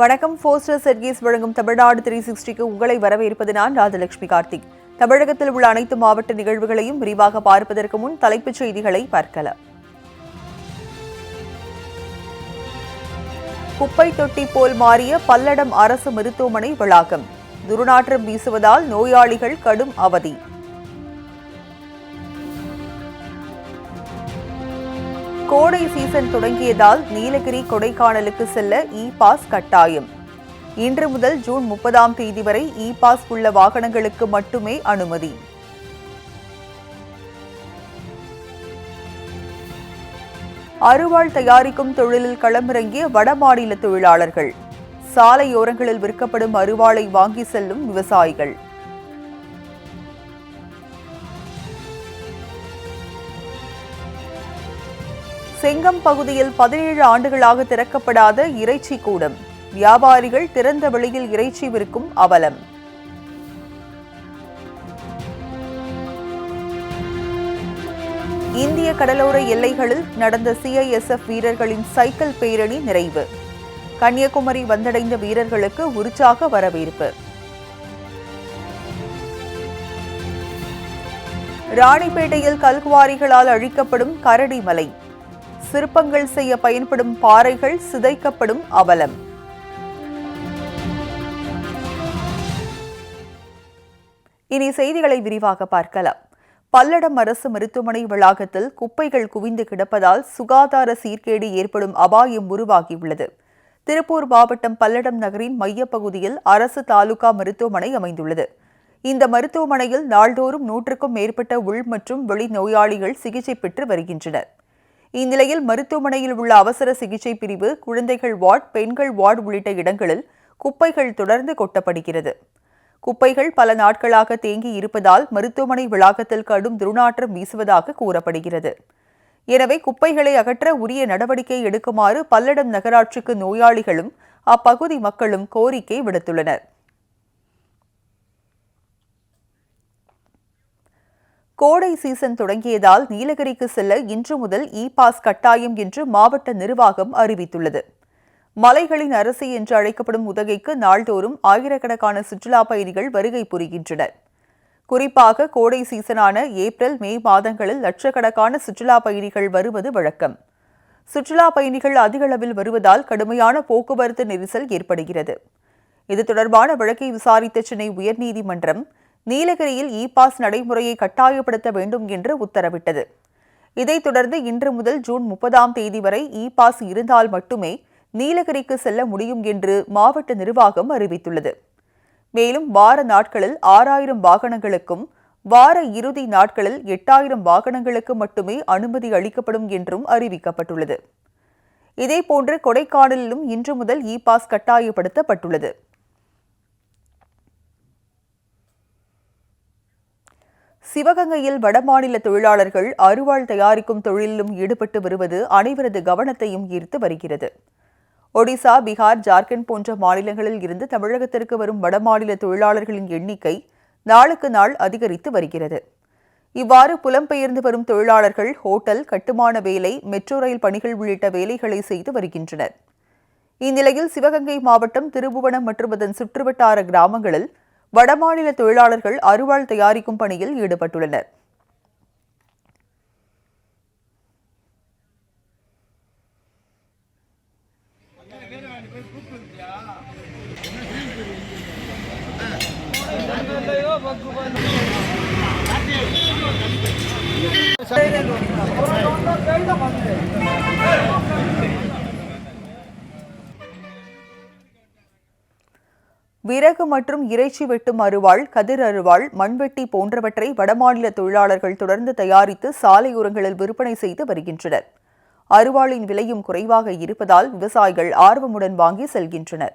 வணக்கம். Poster service வழங்கும் தமிழ்நாடு 360க்கு உங்களை வரவேற்பது நான் ராஜலட்சுமி கார்த்திக். தமிழகத்தில் உள்ள அனைத்து மாவட்ட நிகழ்வுகளையும் விரிவாக பார்ப்பதற்கு முன் தலைப்புச் செய்திகளை பார்க்கலாம். குப்பை தொட்டி போல் மாறிய பல்லடம் அரசு மருத்துவமனை வளாகம். துர்நாற்றம் வீசுவதால் நோயாளிகள் கடும் அவதி. கோடை சீசன் தொடங்கியதால் நீலகிரி கொடைக்கானலுக்கு செல்ல இ-பாஸ் கட்டாயம். இன்று முதல் ஜூன் 30ஆம் தேதி வரை இ-பாஸ் உள்ள வாகனங்களுக்கு மட்டுமே அனுமதி. அருவாள் தயாரிக்கும் தொழிலில் களமிறங்கிய வடமாநில தொழிலாளர்கள். சாலையோரங்களில் விற்கப்படும் அருவாளை வாங்கி செல்லும் விவசாயிகள். செங்கம் பகுதியில் 17 ஆண்டுகளாக திறக்கப்படாத இறைச்சி கூடம். வியாபாரிகள் திறந்த வெளியில் இறைச்சி விற்கும் அவலம். இந்திய கடலோர எல்லைகளில் நடந்த சிஐஎஸ்எஃப் வீரர்களின் சைக்கிள் பேரணி நிறைவு. கன்னியாகுமரி வந்தடைந்த வீரர்களுக்கு உற்சாக வரவேற்பு. ராணிப்பேட்டையில் கல்குவாரிகளால் அழிக்கப்படும் கரடி மலை. சிற்பங்கள் செய்ய பயன்படும் பாறைகள் சிதைக்கப்படும் அவலம். இனி செய்திகளை விரிவாக பார்க்கலாம். பல்லடம் அரசு மருத்துவமனை வளாகத்தில் குப்பைகள் குவிந்து கிடப்பதால் சுகாதார சீர்கேடு ஏற்படும் அபாயம் உருவாகியுள்ளது. திருப்பூர் மாவட்டம் பல்லடம் நகரின் மையப்பகுதியில் அரசு தாலுகா மருத்துவமனை அமைந்துள்ளது. இந்த மருத்துவமனையில் நாள்தோறும் 100க்கும் மேற்பட்ட உள் மற்றும் வெளி நோயாளிகள் சிகிச்சை பெற்று வருகின்றனர். இந்நிலையில் மருத்துவமனையில் உள்ள அவசர சிகிச்சை பிரிவு, குழந்தைகள் வார்டு, பெண்கள் வார்டு உள்ளிட்ட இடங்களில் குப்பைகள் தொடர்ந்து கொட்டப்படுகிறது. குப்பைகள் பல நாட்களாக தேங்கி இருப்பதால் மருத்துவமனை வளாகத்தில் கடும் துர்நாற்றம் வீசுவதாக கூறப்படுகிறது. எனவே குப்பைகளை அகற்ற உரிய நடவடிக்கை எடுக்குமாறு பல்லடம் நகராட்சிக்கு நோயாளிகளும் அப்பகுதி மக்களும் கோரிக்கை விடுத்துள்ளனர். கோடை சீசன் தொடங்கியதால் நீலகிரிக்கு செல்ல இன்று முதல் இ-பாஸ் கட்டாயம் என்று மாவட்ட நிர்வாகம் அறிவித்துள்ளது. மலைகளின் அரசி என்று அழைக்கப்படும் உதகைக்கு நாள்தோறும் ஆயிரக்கணக்கான சுற்றுலா பயணிகள் வருகை புரிகின்றனர். குறிப்பாக கோடை சீசனான ஏப்ரல், மே மாதங்களில் லட்சக்கணக்கான சுற்றுலா பயணிகள் வருவது வழக்கம். சுற்றுலா பயணிகள் அதிக அளவில் வருவதால் கடுமையான போக்குவரத்து நெரிசல் ஏற்படுகிறது. இது தொடர்பான வழக்கை விசாரித்த சென்னை உயர்நீதிமன்றம் நீலகிரியில் இ-பாஸ் நடைமுறையை கட்டாயப்படுத்த வேண்டும் என்று உத்தரவிட்டது. இதைத் தொடர்ந்து இன்று முதல் ஜூன் 30ஆம் தேதி வரை இ-பாஸ் இருந்தால் மட்டுமே நீலகிரிக்கு செல்ல முடியும் என்று மாவட்ட நிர்வாகம் அறிவித்துள்ளது. மேலும் வார நாட்களில் 6000 வாகனங்களுக்கும், வார இறுதி நாட்களில் 8000 வாகனங்களுக்கு மட்டுமே அனுமதி அளிக்கப்படும் என்றும் அறிவிக்கப்பட்டுள்ளது. இதேபோன்று கொடைக்கானலிலும் இன்று முதல் இ-பாஸ் கட்டாயப்படுத்தப்பட்டுள்ளது. சிவகங்கையில் வடமாநில தொழிலாளர்கள் அருவாள் தயாரிக்கும் தொழிலிலும் ஈடுபட்டு வருவது அனைவரது கவனத்தையும் ஈர்த்து வருகிறது. ஒடிசா, பீகார், ஜார்க்கண்ட் போன்ற மாநிலங்களில் இருந்து தமிழகத்திற்கு வரும் வடமாநில தொழிலாளர்களின் எண்ணிக்கை நாளுக்கு நாள் அதிகரித்து வருகிறது. இவ்வாறு புலம்பெயர்ந்து வரும் தொழிலாளர்கள் ஹோட்டல், கட்டுமான வேலை, மெட்ரோ ரயில் பணிகள் உள்ளிட்ட வேலைகளை செய்து வருகின்றனர். இந்நிலையில் சிவகங்கை மாவட்டம் திருபுவனம் மற்றும் அதன் சுற்றுவட்டார கிராமங்களில் வடமாநில தொழிலாளர்கள் அருவாள் தயாரிக்கும் பணியில் ஈடுபட்டுள்ளனர். விறகு மற்றும் இறைச்சி வெட்டும் அருவாள், கதிர் அருவாள், மண்வெட்டி போன்றவற்றை வடமாநில தொழிலாளர்கள் தொடர்ந்து தயாரித்து சாலையோரங்களில் விற்பனை செய்து வருகின்றனர். அருவாளின் விலையும் குறைவாக இருப்பதால் விவசாயிகள் ஆர்வமுடன் வாங்கி செல்கின்றனர்.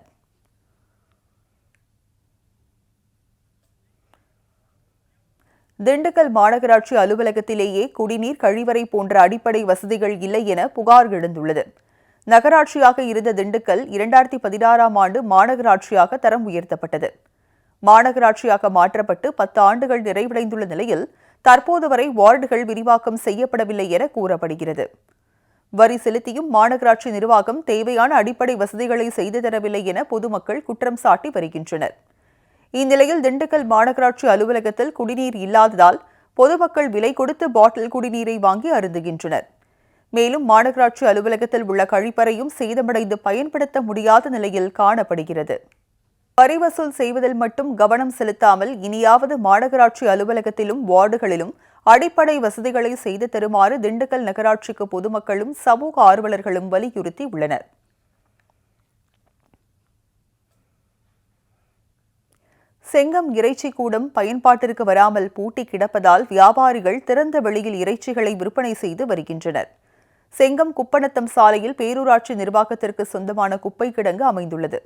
திண்டுக்கல் மாநகராட்சி அலுவலகத்திலேயே குடிநீர், கழிவறை போன்ற அடிப்படை வசதிகள் இல்லை என புகார் எழுந்துள்ளது. நகராட்சியாக இருந்த திண்டுக்கல் 2016ஆம் ஆண்டு மாநகராட்சியாக தரம் உயர்த்தப்பட்டது. மாநகராட்சியாக மாற்றப்பட்டு 10 ஆண்டுகள் நிறைவடைந்துள்ள நிலையில் தற்போது வரை வார்டுகள் விரிவாக்கம் செய்யப்படவில்லை என கூறப்படுகிறது. வரி செலுத்தியும் மாநகராட்சி நிர்வாகம் தேவையான அடிப்படை வசதிகளை செய்து தரவில்லை என பொதுமக்கள் குற்றம் சாட்டி வருகின்றனர். இந்நிலையில் திண்டுக்கல் மாநகராட்சி அலுவலகத்தில் குடிநீர் இல்லாததால் பொதுமக்கள் விலை கொடுத்து பாட்டில் குடிநீரை வாங்கி அருந்துகின்றனர். மேலும் மாநகராட்சி அலுவலகத்தில் உள்ள கழிப்பறையும் சேதமடைந்து பயன்படுத்த முடியாத நிலையில் காணப்படுகிறது. வரி வசூல் செய்வதில் மட்டும் கவனம் செலுத்தாமல் இனியாவது மாநகராட்சி அலுவலகத்திலும் வார்டுகளிலும் அடிப்படை வசதிகளை செய்து தருமாறு திண்டுக்கல் நகராட்சிக்கு பொதுமக்களும் சமூக ஆர்வலர்களும் வலியுறுத்தி உள்ளனர். செங்கம் இறைச்சி கூடம் பயன்பாட்டிற்கு வராமல் பூட்டி கிடப்பதால் வியாபாரிகள் திறந்த வெளியில் இறைச்சிகளை விற்பனை செய்து வருகின்றனர். செங்கம் குப்பநத்தம் சாலையில் பேரூராட்சி நிர்வாகத்திற்கு சொந்தமான குப்பை கிடங்கு அமைந்துள்ளது.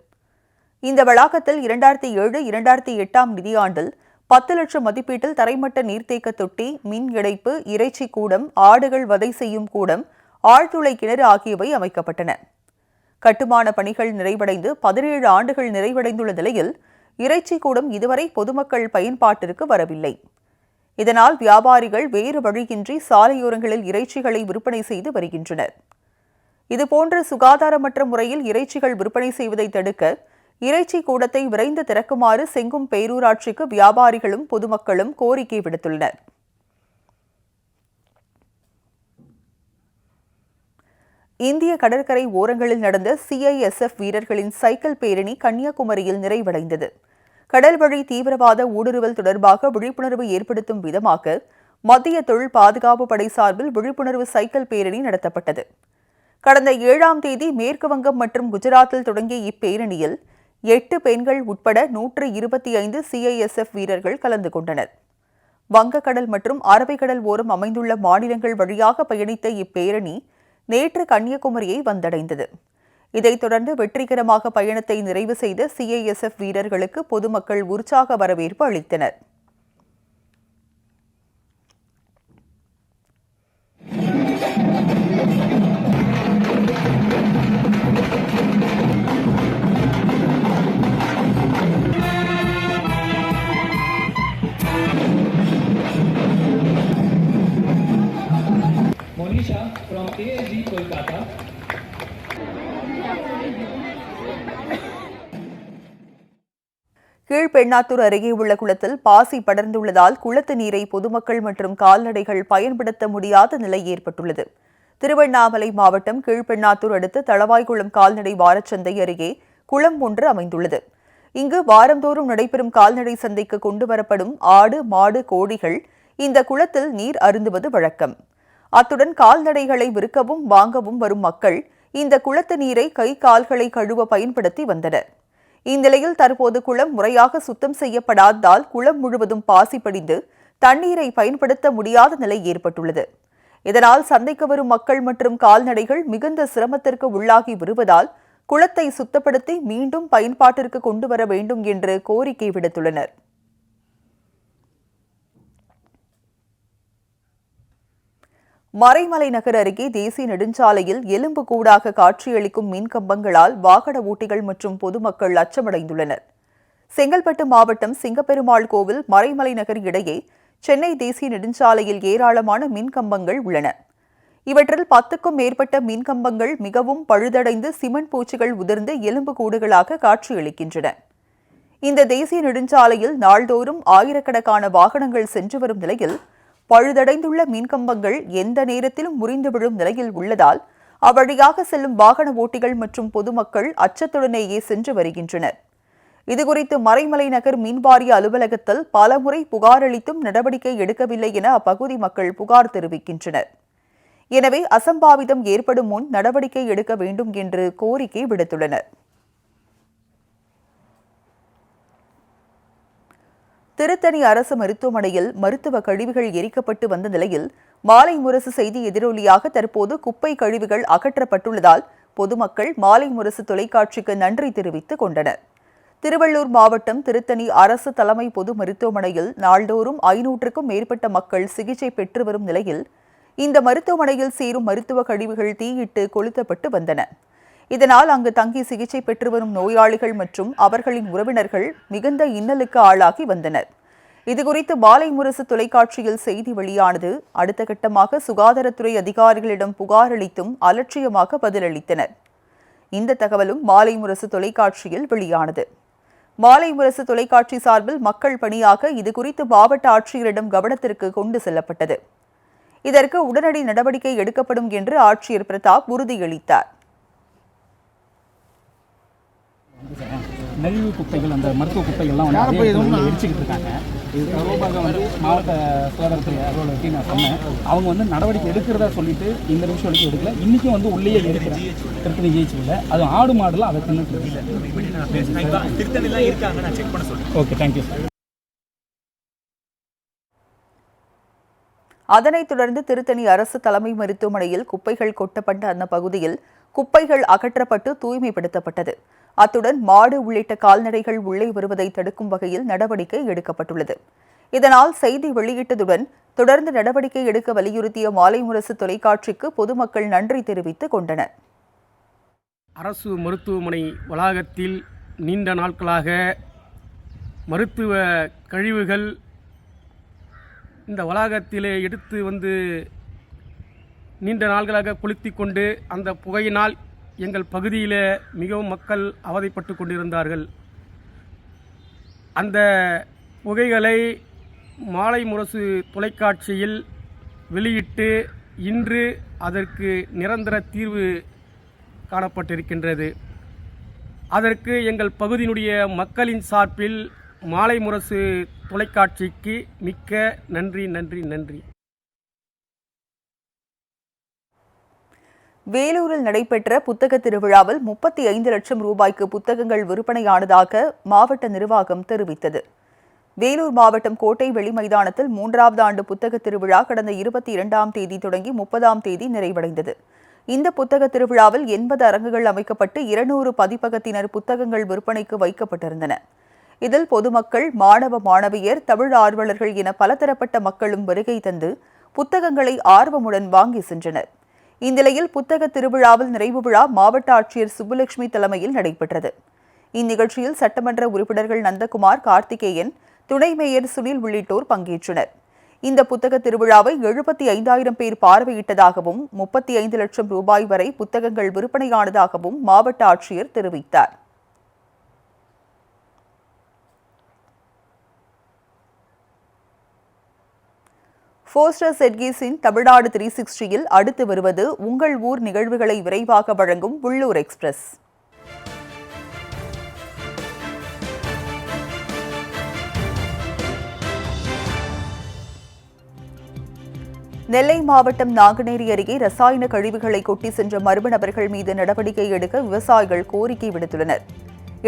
இந்த வளாகத்தில் 2007-2008 நிதியாண்டில் 10 லட்சம் மதிப்பீட்டில் தரைமட்ட நீர்த்தேக்க தொட்டி, மின் இணைப்பு, இறைச்சி கூடம், ஆடுகள் வதை செய்யும் கூடம், ஆழ்துளை கிணறு ஆகியவை அமைக்கப்பட்டன. கட்டுமான பணிகள் நிறைவடைந்து 17 ஆண்டுகள் நிறைவடைந்துள்ள நிலையில் இறைச்சி கூடம் இதுவரை பொதுமக்கள் பயன்பாட்டிற்கு வரவில்லை. இதனால் வியாபாரிகள் வேறு வழியின்றி சாலையோரங்களில் இறைச்சிகளை விற்பனை செய்து வருகின்றனர். இதுபோன்ற சுகாதாரமற்ற முறையில் இறைச்சிகள் விற்பனை செய்வதை தடுக்க இறைச்சி கூடத்தை விரைந்து திறக்குமாறு செங்கம் பேரூராட்சிக்கு வியாபாரிகளும் பொதுமக்களும் கோரிக்கை விடுத்துள்ளனர். இந்திய கடற்கரை ஓரங்களில் நடந்த CISF வீரர்களின் சைக்கிள் பேரணி கன்னியாகுமரியில் நிறைவடைந்தது. கடல்வழி தீவிரவாத ஊடுருவல் தொடர்பாக விழிப்புணர்வு ஏற்படுத்தும் விதமாக மத்திய தொழில் பாதுகாப்பு படை சார்பில் விழிப்புணர்வு சைக்கிள் பேரணி நடத்தப்பட்டது. கடந்த 7ஆம் தேதி மேற்குவங்கம் மற்றும் குஜராத்தில் தொடங்கிய இப்பேரணியில் 8 பெண்கள் உட்பட 125 CISF வீரர்கள் கலந்து கொண்டனர். வங்கக்கடல் மற்றும் அரபிக்கடல் ஓரம் அமைந்துள்ள மாநிலங்கள் வழியாக பயணித்த இப்பேரணி நேற்று கன்னியாகுமரியை வந்தடைந்தது. இதைத் தொடர்ந்து வெற்றிகரமாக பயணத்தை நிறைவு செய்த CISF வீரர்களுக்கு பொதுமக்கள் உற்சாக வரவேற்பு அளித்தனர். Monisha from ASD Kolkata. Kilpennathur அருகே உள்ள குளத்தில் பாசி படர்ந்துள்ளதால் குளத்து நீரை பொதுமக்கள் மற்றும் கால்நடைகள் பயன்படுத்த முடியாத நிலை ஏற்பட்டுள்ளது. திருவண்ணாமலை மாவட்டம் கீழ்பெண்ணாத்தூர் அடுத்த தளவாய்குளம் கால்நடை வாரச்சந்தை அருகே குளம் ஒன்று அமைந்துள்ளது. இங்கு வாரந்தோறும் நடைபெறும் கால்நடை சந்தைக்கு கொண்டுவரப்படும் ஆடு, மாடு, கோழிகள் இந்த குளத்தில் நீர் அருந்துவது வழக்கம். அத்துடன் கால்நடைகளை விற்கவும் வாங்கவும் வரும் மக்கள் இந்த குளத்து நீரை கை கால்களை கழுவ பயன்படுத்தி வந்தனர். இந்நிலையில் தற்போது குளம் முறையாக சுத்தம் செய்யப்படாததால் குளம் முழுவதும் பாசி படிந்து தண்ணீரை பயன்படுத்த முடியாத நிலை ஏற்பட்டுள்ளது. இதனால் சந்தைக்கு வரும் மக்கள் மற்றும் கால்நடைகள் மிகுந்த சிரமத்திற்கு உள்ளாகி வருவதால் குளத்தை சுத்தப்படுத்தி மீண்டும் பயன்பாட்டிற்கு கொண்டு வர வேண்டும் என்று கோரிக்கை விடுத்துள்ளனர். மறைமலை நகர் அருகே தேசிய நெடுஞ்சாலையில் எலும்பு கூடாக காட்சியளிக்கும் மின்கம்பங்களால் வாகன ஓட்டிகள் மற்றும் பொதுமக்கள் அச்சமடைந்துள்ளனர். செங்கல்பட்டு மாவட்டம் சிங்கப்பெருமாள் கோவில் மறைமலை நகர் இடையே சென்னை தேசிய நெடுஞ்சாலையில் ஏராளமான மின்கம்பங்கள் உள்ளன. இவற்றில் 10க்கும் மேற்பட்ட மின்கம்பங்கள் மிகவும் பழுதடைந்து சிமெண்ட் பூச்சிகள் உதிர்ந்து எலும்பு கூடுகளாக காட்சியளிக்கின்றன. இந்த தேசிய நெடுஞ்சாலையில் நாள்தோறும் ஆயிரக்கணக்கான வாகனங்கள் சென்று வரும் நிலையில் பழுதடைந்துள்ள மின்கம்பங்கள் எந்த நேரத்திலும் முறிந்து விழும் நிலையில் உள்ளதால் அவ்வழியாக செல்லும் வாகன ஓட்டிகள் மற்றும் பொதுமக்கள் அச்சத்துடனேயே சென்று வருகின்றனர். இதுகுறித்து மறைமலை நகர் மின்வாரிய அலுவலகத்தில் பலமுறை புகார் அளித்தும் நடவடிக்கை எடுக்கவில்லை என அப்பகுதி மக்கள் புகார் தெரிவிக்கின்றனர். எனவே அசம்பாவிதம் ஏற்படும் முன் நடவடிக்கை எடுக்க வேண்டும் என்று கோரிக்கை விடுத்துள்ளனர். திருத்தணி அரசு மருத்துவமனையில் மருத்துவ கழிவுகள் எரிக்கப்பட்டு வந்த நிலையில் மாலை முரசு செய்தி எதிரொலியாக தற்போது குப்பை கழிவுகள் அகற்றப்பட்டுள்ளதால் பொதுமக்கள் மாலை முரசு தொலைக்காட்சிக்கு நன்றி தெரிவித்துக் கொண்டனர். திருவள்ளூர் மாவட்டம் திருத்தணி அரசு தலைமை பொது மருத்துவமனையில் நாள்தோறும் 500க்கும் மேற்பட்ட மக்கள் சிகிச்சை பெற்று வரும் நிலையில் இந்த மருத்துவமனையில் சேரும் மருத்துவ கழிவுகள் தீயிட்டு கொளுத்தப்பட்டு வந்தன. இதனால் அங்கு தங்கி சிகிச்சை பெற்று வரும் நோயாளிகள் மற்றும் அவர்களின் உறவினர்கள் மிகுந்த இன்னலுக்கு ஆளாகி வந்தனர். இதுகுறித்து மாலை முரசு தொலைக்காட்சியில் செய்தி வெளியானது. அடுத்த கட்டமாக சுகாதாரத்துறை அதிகாரிகளிடம் புகார் அளித்தும் அலட்சியமாக பதிலளித்தனர். இந்த தகவலும் மாலை முரசு தொலைக்காட்சியில் வெளியானது. மாலை முரசு தொலைக்காட்சி சார்பில் மக்கள் பணியாக இதுகுறித்து மாவட்ட ஆட்சியரிடம் கவனத்திற்கு கொண்டு செல்லப்பட்டது. இதற்கு உடனடி நடவடிக்கை எடுக்கப்படும் என்று ஆட்சியர் பிரதாப் உறுதியளித்தார். நெகிழ்வு குப்பைகள், அந்த மருத்துவ குப்பைகள்லாம் வந்து எரிச்சுக்கிட்டு இருக்காங்க. இது தொடர்பாக வந்து மாவட்ட சுகாதாரத்துறை அலுவலகத்தை நான் சொன்னேன். அவங்க வந்து நடவடிக்கை எடுக்கிறதா சொல்லிட்டு இந்த நிமிஷம் வரைக்கும் எடுக்கல. இன்றைக்கும் வந்து உள்ளேயே இருக்கிறேன் திருத்தணி ஜிஹெச்சில். அது ஆடு மாடுலாம் அதை தின்னு திருத்தணிலாம் இருக்காங்க. நான் செக் பண்ண சொல்கிறேன். Okay, thank you sir. அதனைத் தொடர்ந்து திருத்தணி அரசு தலைமை மருத்துவமனையில் குப்பைகள் கொட்டப்பட்ட அந்த பகுதியில் குப்பைகள் அகற்றப்பட்டு தூய்மைப்படுத்தப்பட்டது. அத்துடன் மாடு உள்ளிட்ட கால்நடைகள் உள்ளே வருவதை தடுக்கும் வகையில் நடவடிக்கை எடுக்கப்பட்டுள்ளது. இதனால் செய்தி வெளியிட்டதுடன் தொடர்ந்து நடவடிக்கை எடுக்க வலியுறுத்திய மாலை முரசு தொலைக்காட்சிக்கு பொதுமக்கள் நன்றி தெரிவித்துக் கொண்டனர். அரசு மருத்துவமனை வளாகத்தில் நீண்ட நாட்களாக மருத்துவ கழிவுகள் இந்த வளாகத்திலே எடுத்து வந்து நீண்ட நாட்களாக கொளுத்தி கொண்டு அந்த புகையினால் எங்கள் பகுதியில் மிகவும் மக்கள் அவதிப்பட்டு கொண்டிருந்தார்கள். அந்த புகைகளை மாலை முரசு தொலைக்காட்சியில் வெளியிட்டு இன்று அதற்கு நிரந்தர தீர்வு காணப்பட்டிருக்கின்றது. அதற்கு எங்கள் பகுதியினுடைய மக்களின் சார்பில் மாலை முரசு தொலைக்காட்சிக்கு மிக்க நன்றி நன்றி நன்றி. வேலூரில் நடைபெற்ற புத்தக திருவிழாவில் 35 லட்சம் ரூபாய்க்கு புத்தகங்கள் விற்பனையானதாக மாவட்ட நிர்வாகம் தெரிவித்தது. வேலூர் மாவட்டம் கோட்டை வெளி மைதானத்தில் 3வது ஆண்டு புத்தக திருவிழா கடந்த 22ஆம் தேதி தொடங்கி 30ஆம் தேதி நிறைவடைந்தது. இந்த புத்தக திருவிழாவில் 80 அரங்குகள் அமைக்கப்பட்டு 200 பதிப்பகத்தினர் புத்தகங்கள் விற்பனைக்கு வைக்கப்பட்டிருந்தன. இதில் பொதுமக்கள், மாணவ மாணவியர், தமிழ் ஆர்வலர்கள் என பலதரப்பட்ட மக்களும் வருகை தந்து புத்தகங்களை ஆர்வமுடன் வாங்கி சென்றனர். இந்நிலையில் புத்தக திருவிழாவில் நிறைவு விழா மாவட்ட ஆட்சியர் சுப்புலட்சுமி தலைமையில் நடைபெற்றது. இந்நிகழ்ச்சியில் சட்டமன்ற உறுப்பினர்கள் நந்தகுமார், கார்த்திகேயன், துணை மேயர் சுனில் உள்ளிட்டோர் பங்கேற்றனர். இந்த புத்தக திருவிழாவை 75,000 பேர் பார்வையிட்டதாகவும் 35 லட்சம் ரூபாய் வரை புத்தகங்கள் விற்பனையானதாகவும் மாவட்ட ஆட்சியர் தெரிவித்தார். போஸ்டர் செட்கீஸின் தமிழ்நாடு 360யில் அடுத்து வருவது உங்கள் ஊர் நிகழ்வுகளை விரைவாக வழங்கும் உள்ளூர் எக்ஸ்பிரஸ். நெல்லை மாவட்டம் நாங்குநேரி அருகே ரசாயன கழிவுகளை கொட்டி சென்ற மர்ம நபர்கள் மீது நடவடிக்கை எடுக்க விவசாயிகள் கோரிக்கை விடுத்துள்ளனர்.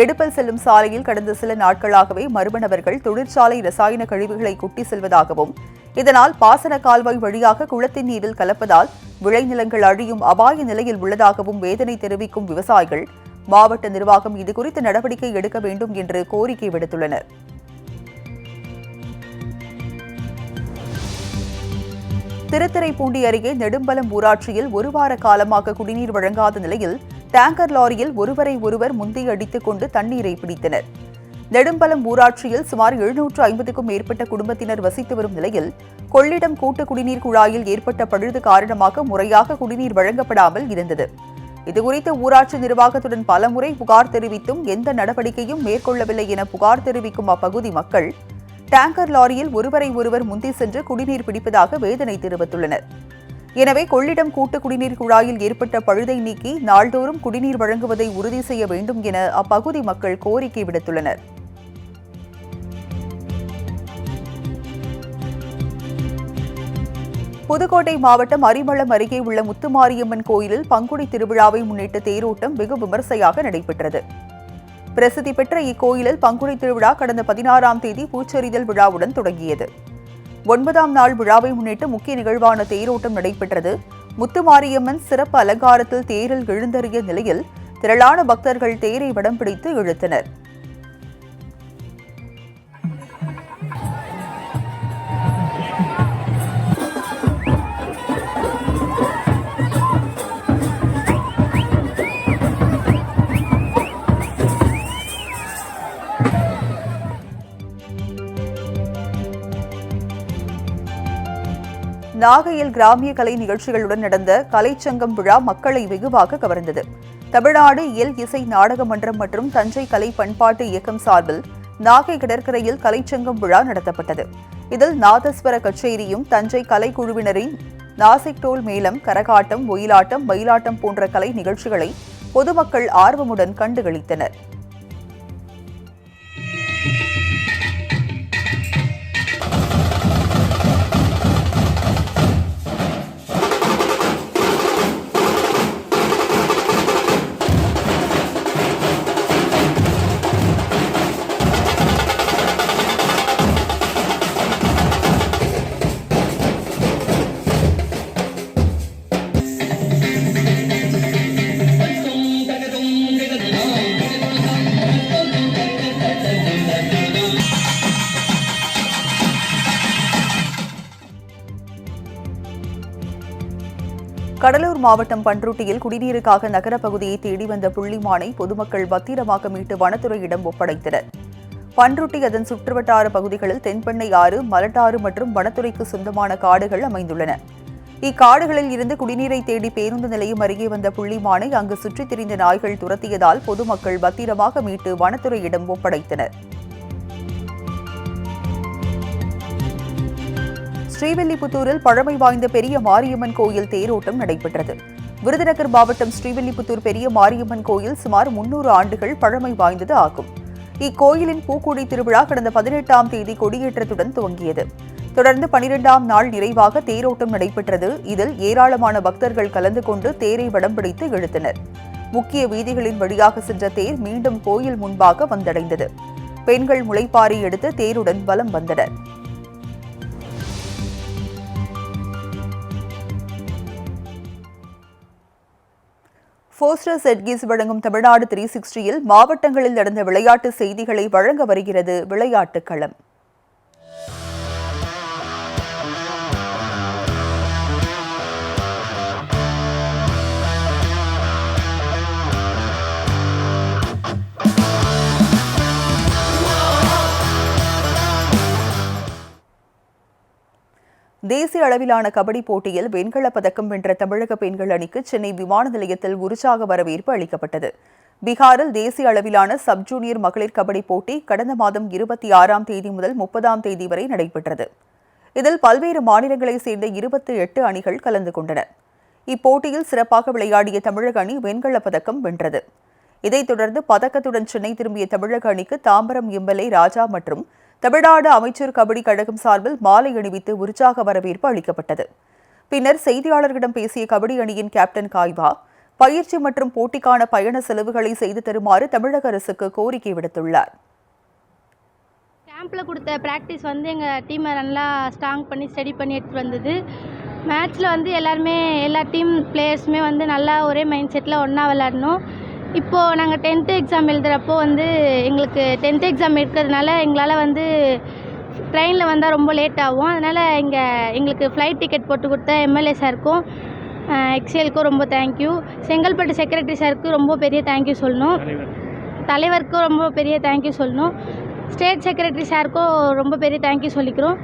எடுப்பல் செல்லும் சாலையில் கடந்த சில நாட்களாகவே மர்ம நபர்கள் தொழிற்சாலை ரசாயன கழிவுகளை கொட்டி செல்வதாகவும், இதனால் பாசன கால்வாய் வழியாக குளத்தின் நீரில் கலப்பதால் விளைநிலங்கள் அழியும் அபாய நிலையில் உள்ளதாகவும் வேதனை தெரிவிக்கும் விவசாயிகள் மாவட்ட நிர்வாகம் இதுகுறித்து நடவடிக்கை எடுக்க வேண்டும் என்று கோரிக்கை விடுத்துள்ளனர். திருத்துறைப்பூண்டி அருகே நெடும்பலம் ஊராட்சியில் ஒரு வார காலமாக குடிநீர் வழங்காத நிலையில் டேங்கர் லாரியில் ஒருவர் முந்தி அடித்துக் கொண்டு தண்ணீரை பிடித்தனர். நெடும்பலம் ஊராட்சியில் சுமார் 750க்கும் மேற்பட்ட குடும்பத்தினர் வசித்து வரும் நிலையில் கொள்ளிடம் கூட்டு குடிநீர் குழாயில் ஏற்பட்ட பழுது காரணமாக முறையாக குடிநீர் வழங்கப்படாமல் இருந்தது. இதுகுறித்து ஊராட்சி நிர்வாகத்துடன் பலமுறை புகார் தெரிவித்தும் எந்த நடவடிக்கையும் மேற்கொள்ளவில்லை என புகார் தெரிவிக்கும் அப்பகுதி மக்கள் டேங்கர் லாரியில் ஒருவர் முந்தி சென்று குடிநீர் பிடிப்பதாக வேதனை தெரிவித்துள்ளனர். எனவே கொள்ளிடம் கூட்டு குடிநீர் குழாயில் ஏற்பட்ட பழுதை நீக்கி நாள்தோறும் குடிநீர் வழங்குவதை உறுதி செய்ய வேண்டும் என அப்பகுதி மக்கள் கோரிக்கை விடுத்துள்ளனர். புதுக்கோட்டை மாவட்டம் அரிமளம் அருகே உள்ள முத்துமாரியம்மன் கோயிலில் பங்குனி திருவிழாவை முன்னிட்டு தேரோட்டம் வெகு விமர்சையாக நடைபெற்றது. பிரசித்தி பெற்ற இக்கோயிலில் பங்குனி திருவிழா கடந்த 16ஆம் தேதி பூச்செறிதல் விழாவுடன் தொடங்கியது. 9ஆம் நாள் விழாவை முன்னிட்டு முக்கிய நிகழ்வான தேரோட்டம் நடைபெற்றது. முத்துமாரியம்மன் சிறப்பு அலங்காரத்தில் தேரில் எழுந்தறிய நிலையில் திரளான பக்தர்கள் தேரை வடம் பிடித்து இழுத்தனர். நாகையில் கிராமிய கலை நிகழ்ச்சிகளுடன் நடந்த கலைச்சங்கம் விழா மக்களை வெகுவாக கவர்ந்தது. தமிழ்நாடு இயல் இசை நாடக மன்றம் மற்றும் தஞ்சை கலை பண்பாட்டு இயக்கம் சார்பில் நாகை கடற்கரையில் கலைச்சங்கம் விழா நடத்தப்பட்டது. இதில் நாதஸ்வர கச்சேரியும் தஞ்சை கலைக்குழுவினரின் நாசிக் டோல் மேளம், கரகாட்டம், ஒயிலாட்டம், மயிலாட்டம் போன்ற கலை நிகழ்ச்சிகளை பொதுமக்கள் ஆர்வமுடன் கண்டுகளித்தனர். கடலூர் மாவட்டம் பன்ருட்டியில் குடிநீருக்காக நகரப் பகுதியை தேடி வந்த புள்ளிமானை பொதுமக்கள் பத்திரமாக மீட்டு வனத்துறையிடம் ஒப்படைத்தனர். பன்ருட்டி அதன் சுற்றுவட்டார பகுதிகளில் தென்பெண்ணை ஆறு, மலட்டாறு மற்றும் வனத்துறைக்கு சொந்தமான காடுகள் அமைந்துள்ளன. இக்காடுகளில் இருந்து குடிநீரை தேடி பேருந்து நிலையம் அருகே வந்த புள்ளிமானை அங்கு சுற்றித் திரிந்த நாய்கள் துரத்தியதால் பொதுமக்கள் பத்திரமாக மீட்டு வனத்துறையிடம் ஒப்படைத்தனர். ஸ்ரீவில்லிபுத்தூரில் பழமை வாய்ந்த பெரிய மாரியம்மன் கோயில் தேரோட்டம் நடைபெற்றது. விருதுநகர் மாவட்டம் ஸ்ரீவில்லிபுத்தூர் பெரிய மாரியம்மன் கோயில் சுமார் 300 ஆண்டுகள் பழமை வாய்ந்தது ஆகும். இக்கோயிலின் பூக்குடி திருவிழா கடந்த 18ஆம் தேதி கொடியேற்றத்துடன் துவங்கியது. தொடர்ந்து 12ஆம் நாள் நிறைவாக தேரோட்டம் நடைபெற்றது. இதில் ஏராளமான பக்தர்கள் கலந்து கொண்டு தேரை வடம் பிடித்து இழுத்தனர். முக்கிய வீதிகளின் வழியாக சென்ற தேர் மீண்டும் கோயில் முன்பாக வந்தடைந்தது. பெண்கள் முளைப்பாரி எடுத்து தேருடன் வலம் வந்தனர். போஸ்டர் செட்கிஸ் வழங்கும் தமிழ்நாடு 360யில் மாவட்டங்களில் நடந்த விளையாட்டு செய்திகளை வழங்க வருகிறது விளையாட்டுக் களம். தேசிய அளவிலான கபடி போட்டியில் வெண்கலப் பதக்கம் வென்ற தமிழக பெண்கள் அணிக்கு சென்னை விமான நிலையத்தில் உற்சாக வரவேற்பு அளிக்கப்பட்டது. பீகாரில் தேசிய அளவிலான சப் ஜூனியர் மகளிர் கபடி போட்டி கடந்த மாதம் 26ஆம் தேதி முதல் 30ஆம் தேதி வரை நடைபெற்றது. இதில் பல்வேறு மாநிலங்களைச் சேர்ந்த 28 அணிகள் கலந்து கொண்டன. இப்போட்டியில் சிறப்பாக விளையாடிய தமிழக அணி வெண்கலப் பதக்கம் வென்றது. இதைத் தொடர்ந்து பதக்கத்துடன் சென்னை திரும்பிய தமிழக அணிக்கு தாம்பரம் எம்எல்ஏ ராஜா மற்றும் தமிழ்நாடு அமைச்சர் கபடி கழகம் சார்பில் மாலை அணிவித்து உற்சாக வரவேற்பு அளிக்கப்பட்டது. பின்னர் செய்தியாளர்களிடம் பேசிய கபடி அணியின் கேப்டன் காய்வா, பயிற்சி மற்றும் போட்டிக்கான பயண செலவுகளை செய்து தருமாறு தமிழக அரசுக்கு கோரிக்கை விடுத்துள்ளார். கேம்பில் கொடுத்த ப்ராக்டிஸ் எங்கள் டீமை நல்லா ஸ்ட்ராங் பண்ணி ஸ்டடி பண்ணி எடுத்துகிட்டு வந்தது. மேட்ச்சில் எல்லா டீம் பிளேயர்ஸுமே நல்லா ஒரே மைண்ட் செட்டில் ஒன்றா விளையாடணும். இப்போது நாங்கள் 10th எக்ஸாம் எழுதுகிறப்போ எங்களுக்கு 10th எக்ஸாம் இருக்கிறதுனால எங்களால் ட்ரெயினில் வந்தால் ரொம்ப லேட் ஆகும். அதனால் எங்களுக்கு ஃப்ளைட் டிக்கெட் போட்டு கொடுத்த எம்எல்ஏ சாருக்கும் எக்ஸிஎலுக்கும் ரொம்ப தேங்க்யூ. செங்கல்பட்டு செக்ரட்டரி சாருக்கு ரொம்ப பெரிய தேங்க்யூ சொல்லணும். தலைவருக்கும் ரொம்ப பெரிய தேங்க்யூ சொல்லணும். ஸ்டேட் செக்ரட்டரி சாருக்கும் ரொம்ப பெரிய தேங்க்யூ சொல்லிக்கிறோம்.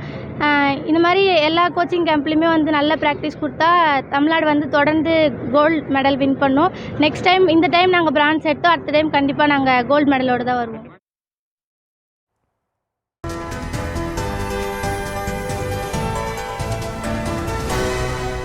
இந்த மாதிரி எல்லா கோச்சிங் கேம்ப்லேயுமே நல்ல ப்ராக்டிஸ் கொடுத்தா தமிழ்நாடு தொடர்ந்து கோல்டு மெடல் வின் பண்ணோம். நெக்ஸ்ட் டைம் இந்த டைம் நாங்கள் பிரான்ஸ் எடுத்தோம், அடுத்த டைம் கண்டிப்பாக நாங்கள் கோல்டு மெடலோடு தான் வருவோம்.